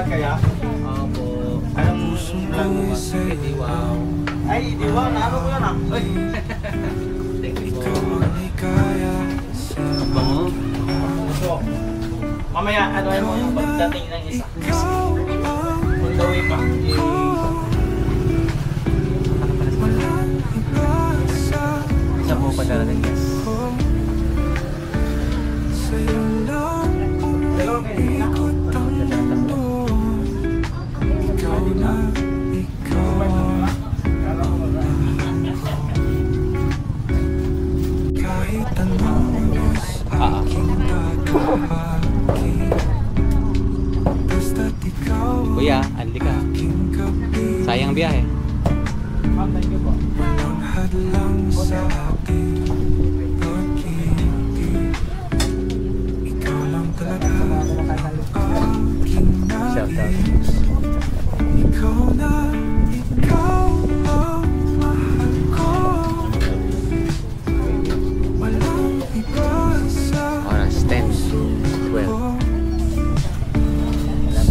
vlog kaya? Opo. Anong vlog mo ba? Wow. Ay, di ba? Naano ko yan ah. Ay. Thank you po. Bango. So, mamaya, ano ay mo yung pagdating ng isa? On the way pa. Isa po pa darating, yes. Kuya, andi ka. Sayang biyahe. Thank you po. Shout out. Oras 10:12.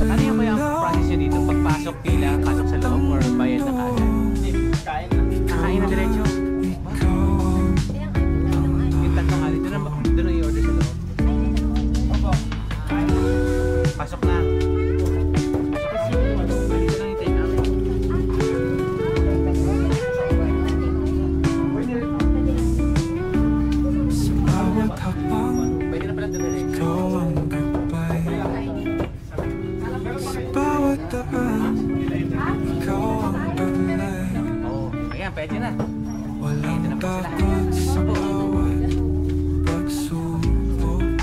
Ano yung ba yung process nyo dito? Pagpasok pila, pasok sa loob or bayad na kagad? Kain na. Kain na diretso? Yung tatlo nga dito na i-order sa loob. Opo. Pasok na. Dito lang yung take out. Pwede na pala diretso. Oo. Ayan, pwede na. Dito na pa sila.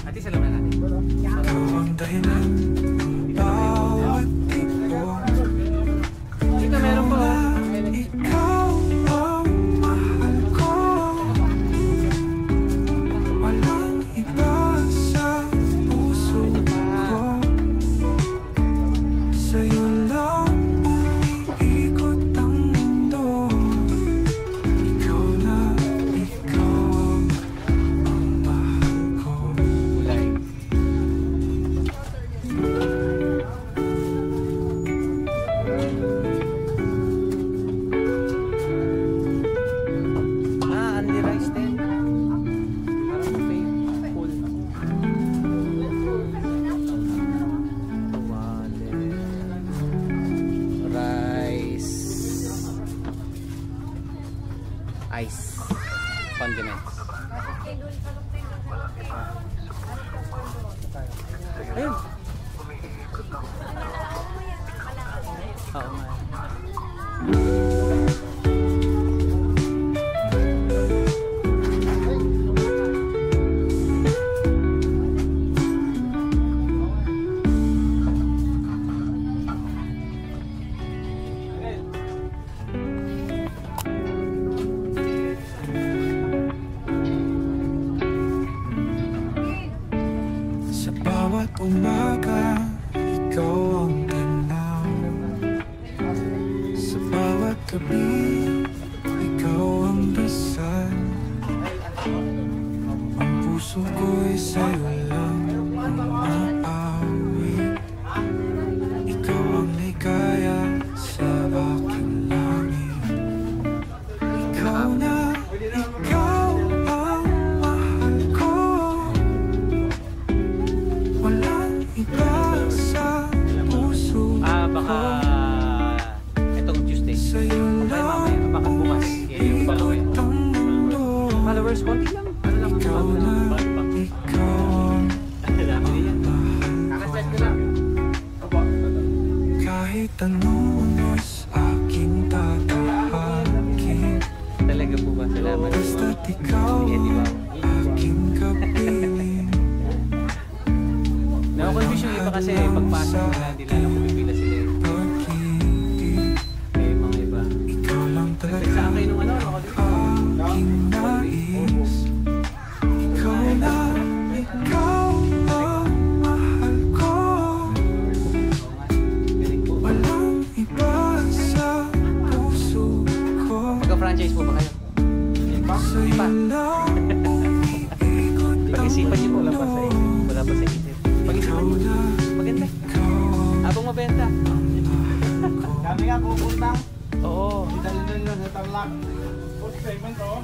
Ati sa loob na natin. Dito meron po. Only rice din. Parang buffet. Full. Rice. Ice. Condiments. Ayun. Oo nga. Bawat umaga, ikaw ang tanaw. Sa bawat gabi, ikaw ang dasal. Ang puso ko'y sa'yo lang umaawit. Ikaw ang ligaya sa aking langit. Ikaw na, ikaw ang mahal ko. Walang iba sa puso Baka itong Tuesday. sa'yo Okay, mamaya. Baka bukas. Yung followers. Followers, konti lang. Ano lang ikaw na, ikaw ang dami din yan. Kakaset ko lang. Opo. kahit anong sa aking tatahakin. Talaga po ba? Salamat. Basta't ikaw Di ba? aking kapiling. Nakakonfuse yung iba kasi pagpasok nila, hindi lang pumipila sila. Pag-ibig, May mga iba. ikaw lang talaga Sa akin nung ano, aking nais. Ikaw na, ikaw ang mahal ko. galing po. Walang iba sa puso ko. Magka-franchise po ba kayo? Sa'yo Pa. lang umiikot Pag-isipan niyo po, ang wala pa sa mundo. isip. Pag-isipan niyo, maganda. Ikaw Habang mabenta. Kami nga pupuntang Oo. Dalhin sa Tarlac. Food segment, oh.